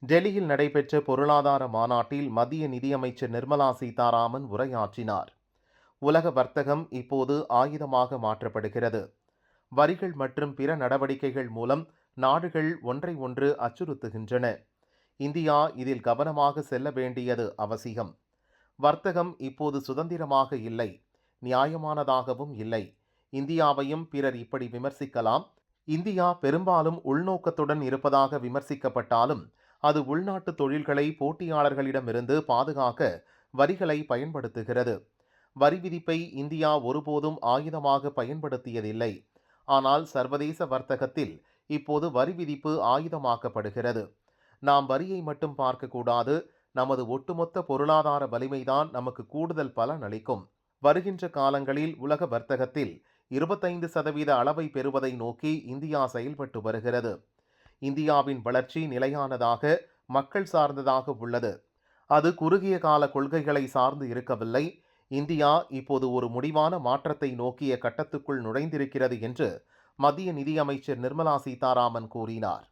டெல்லியில் நடைபெற்ற பொருளாதார மாநாட்டில் மத்திய நிதியமைச்சர் நிர்மலா சீதாராமன் உரையாற்றினார். உலக வர்த்தகம் இப்போது ஆயுதமாக மாற்றப்படுகிறது. வரிகள் மற்றும் பிற நடவடிக்கைகள் மூலம் நாடுகள் ஒன்றை ஒன்று அச்சுறுத்துகின்றன. இந்தியா இதில் கவனமாக செல்ல வேண்டியது அவசியம். வர்த்தகம் இப்போது சுதந்திரமாக இல்லை, நியாயமானதாகவும் இல்லை. இந்தியாவையும் பிறர் இப்படி விமர்சிக்கலாம். இந்தியா பெரும்பாலும் உள்நோக்கத்துடன் இருப்பதாக விமர்சிக்கப்பட்டாலும் அது உள்நாட்டு தொழில்களை போட்டியாளர்களிடமிருந்து பாதுகாக்க வரிகளை பயன்படுத்துகிறது. வரி விதிப்பை இந்தியா ஒருபோதும் ஆயுதமாக பயன்படுத்தியதில்லை. ஆனால் சர்வதேச வர்த்தகத்தில் இப்போது வரி விதிப்பு ஆயுதமாக்கப்படுகிறது. நாம் வரியை மட்டும் பார்க்கக்கூடாது. நமது ஒட்டுமொத்த பொருளாதார வலிமைதான் நமக்கு கூடுதல் பலன் அளிக்கும். வருகின்ற காலங்களில் உலக வர்த்தகத்தில் 25% அளவை பெறுவதை நோக்கி இந்தியா செயல்பட்டு வருகிறது. இந்தியாவின் வளர்ச்சி நிலையானதாக, மக்கள் சார்ந்ததாக உள்ளது. அது குறுகிய கால கொள்கைகளை சார்ந்து இருக்கவில்லை. இந்தியா இப்போது ஒரு முடிவான மாற்றத்தை நோக்கிய கட்டத்துக்குள் நுழைந்திருக்கிறது என்று மத்திய நிதியமைச்சர் நிர்மலா சீதாராமன் கூறினார்.